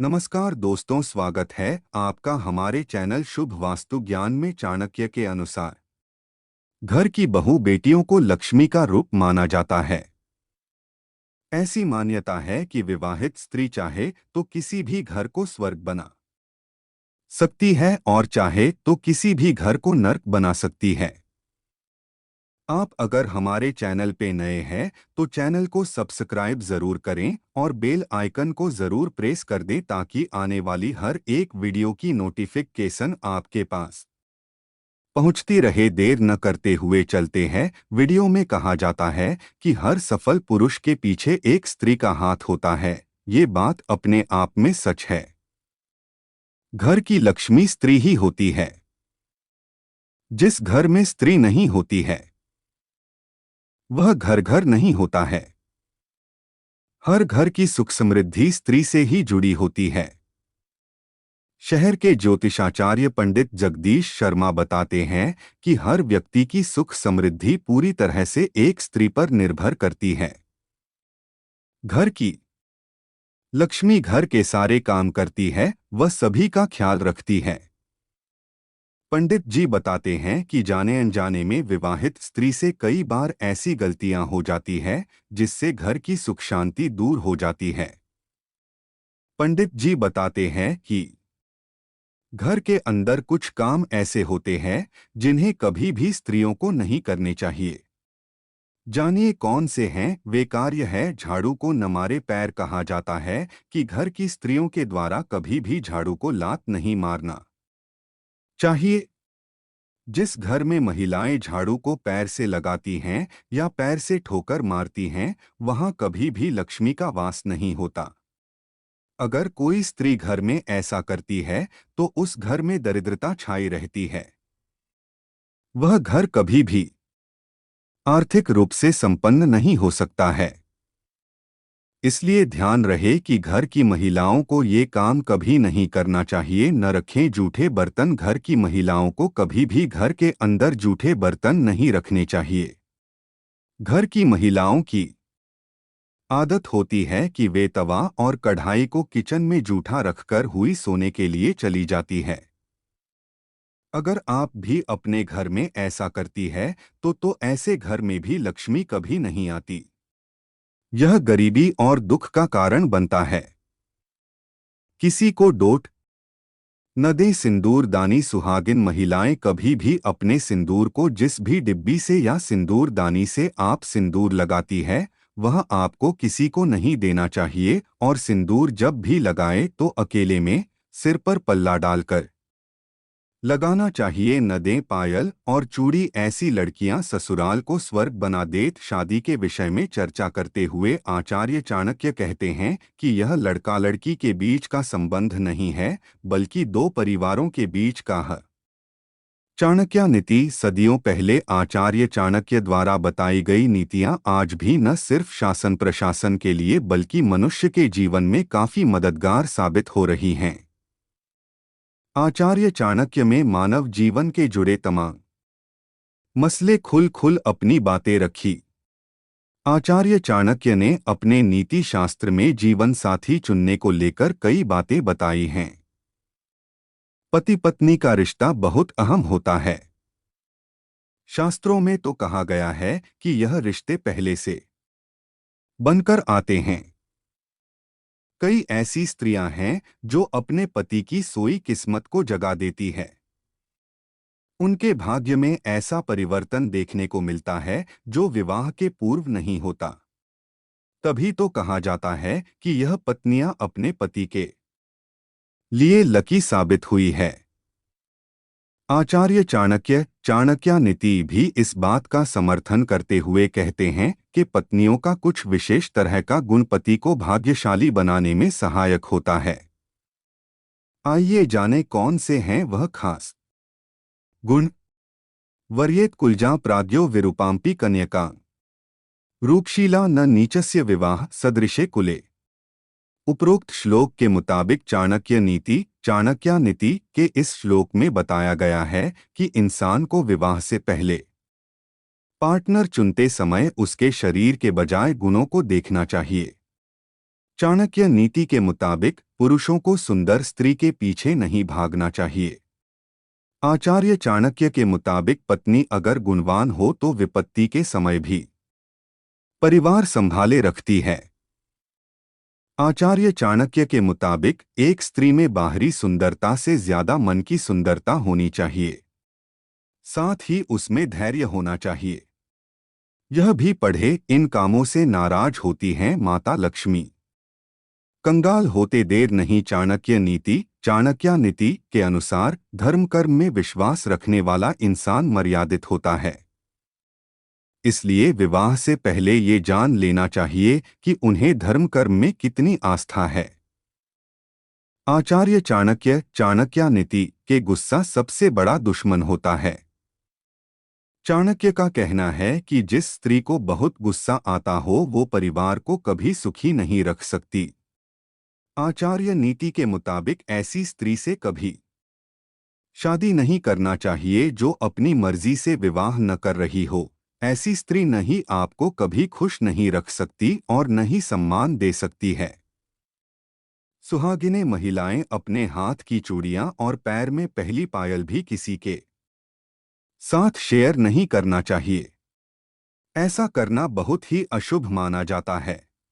नमस्कार दोस्तों, स्वागत है आपका हमारे चैनल शुभ वास्तु ज्ञान में। चाणक्य के अनुसार घर की बहू बेटियों को लक्ष्मी का रूप माना जाता है। ऐसी मान्यता है कि विवाहित स्त्री चाहे तो किसी भी घर को स्वर्ग बना सकती है और चाहे तो किसी भी घर को नर्क बना सकती है। आप अगर हमारे चैनल पे नए हैं तो चैनल को सब्सक्राइब जरूर करें और बेल आइकन को जरूर प्रेस कर दें ताकि आने वाली हर एक वीडियो की नोटिफिकेशन आपके पास पहुंचती रहे। देर न करते हुए चलते हैं। वीडियो में कहा जाता है कि हर सफल पुरुष के पीछे एक स्त्री का हाथ होता है। ये बात अपने आप में सच है। घर की लक्ष्मी स्त्री ही होती है। जिस घर में स्त्री नहीं होती है वह घर घर नहीं होता है। हर घर की सुख समृद्धि स्त्री से ही जुड़ी होती है। शहर के ज्योतिषाचार्य पंडित जगदीश शर्मा बताते हैं कि हर व्यक्ति की सुख समृद्धि पूरी तरह से एक स्त्री पर निर्भर करती है। घर की लक्ष्मी घर के सारे काम करती है, वह सभी का ख्याल रखती है। पंडित जी बताते हैं कि जाने अनजाने में विवाहित स्त्री से कई बार ऐसी गलतियां हो जाती है जिससे घर की सुख शांति दूर हो जाती है। पंडित जी बताते हैं कि घर के अंदर कुछ काम ऐसे होते हैं जिन्हें कभी भी स्त्रियों को नहीं करने चाहिए। जानिए कौन से हैं वे कार्य है। झाड़ू को न मारे पैर कहा जाता है कि घर की स्त्रियों के द्वारा कभी भी झाड़ू को लात नहीं मारना चाहिए। जिस घर में महिलाएं झाड़ू को पैर से लगाती हैं या पैर से ठोकर मारती हैं, वहां कभी भी लक्ष्मी का वास नहीं होता। अगर कोई स्त्री घर में ऐसा करती है तो उस घर में दरिद्रता छाई रहती है। वह घर कभी भी आर्थिक रूप से संपन्न नहीं हो सकता है। इसलिए ध्यान रहे कि घर की महिलाओं को ये काम कभी नहीं करना चाहिए। न रखें जूठे बर्तन। घर की महिलाओं को कभी भी घर के अंदर जूठे बर्तन नहीं रखने चाहिए। घर की महिलाओं की आदत होती है कि वे तवा और कढ़ाई को किचन में जूठा रखकर हुई सोने के लिए चली जाती है। अगर आप भी अपने घर में ऐसा करती है तो ऐसे घर में भी लक्ष्मी कभी नहीं आती। यह गरीबी और दुख का कारण बनता है। किसी को डोट न दें सिंदूर दानी। सुहागिन महिलाएं कभी भी अपने सिंदूर को जिस भी डिब्बी से या सिंदूर दानी से आप सिंदूर लगाती है वह आपको किसी को नहीं देना चाहिए। और सिंदूर जब भी लगाए तो अकेले में सिर पर पल्ला डालकर लगाना चाहिए। न दें पायल और चूड़ी। ऐसी लड़कियां ससुराल को स्वर्ग बना देत। शादी के विषय में चर्चा करते हुए आचार्य चाणक्य कहते हैं कि यह लड़का लड़की के बीच का संबंध नहीं है बल्कि दो परिवारों के बीच का है। चाणक्य नीति सदियों पहले आचार्य चाणक्य द्वारा बताई गई नीतियां आज भी न सिर्फ शासन प्रशासन के लिए बल्कि मनुष्य के जीवन में काफी मददगार साबित हो रही हैं। आचार्य चाणक्य में मानव जीवन के जुड़े तमाम मसले खुल खुल अपनी बातें रखी। आचार्य चाणक्य ने अपने नीति शास्त्र में जीवन साथी चुनने को लेकर कई बातें बताई हैं। पति पत्नी का रिश्ता बहुत अहम होता है। शास्त्रों में तो कहा गया है कि यह रिश्ते पहले से बनकर आते हैं। कई ऐसी स्त्रियां हैं जो अपने पति की सोई किस्मत को जगा देती है। उनके भाग्य में ऐसा परिवर्तन देखने को मिलता है जो विवाह के पूर्व नहीं होता। तभी तो कहा जाता है कि यह पत्नियां अपने पति के लिए लकी साबित हुई है। आचार्य चाणक्य चाणक्य नीति भी इस बात का समर्थन करते हुए कहते हैं कि पत्नियों का कुछ विशेष तरह का गुण पति को भाग्यशाली बनाने में सहायक होता है। आइए जाने कौन से हैं वह खास गुण। वर्येत कुलजा प्राज्ञो विरूपाम्पि कन्यका रूपशीला न नीचस्य विवाह सदृशे कुले। उपरोक्त श्लोक के मुताबिक चाणक्य नीति के इस श्लोक में बताया गया है कि इंसान को विवाह से पहले पार्टनर चुनते समय उसके शरीर के बजाय गुणों को देखना चाहिए। चाणक्य नीति के मुताबिक पुरुषों को सुंदर स्त्री के पीछे नहीं भागना चाहिए। आचार्य चाणक्य के मुताबिक पत्नी अगर गुणवान हो तो विपत्ति के समय भी परिवार संभाले रखती है। आचार्य चाणक्य के मुताबिक एक स्त्री में बाहरी सुंदरता से ज्यादा मन की सुंदरता होनी चाहिए। साथ ही उसमें धैर्य होना चाहिए। यह भी पढ़े, इन कामों से नाराज होती हैं माता लक्ष्मी। कंगाल होते देर नहीं। चाणक्य नीति के अनुसार धर्म कर्म में विश्वास रखने वाला इंसान मर्यादित होता है। इसलिए विवाह से पहले ये जान लेना चाहिए कि उन्हें धर्म कर्म में कितनी आस्था है। आचार्य चाणक्य नीति के गुस्सा सबसे बड़ा दुश्मन होता है। चाणक्य का कहना है कि जिस स्त्री को बहुत गुस्सा आता हो वो परिवार को कभी सुखी नहीं रख सकती। आचार्य नीति के मुताबिक ऐसी स्त्री से कभी शादी नहीं करना चाहिए जो अपनी मर्जी से विवाह न कर रही हो। ऐसी स्त्री नहीं आपको कभी खुश नहीं रख सकती और न ही सम्मान दे सकती है। सुहागिनें महिलाएं अपने हाथ की चूड़ियां और पैर में पहली पायल भी किसी के साथ शेयर नहीं करना चाहिए। ऐसा करना बहुत ही अशुभ माना जाता है।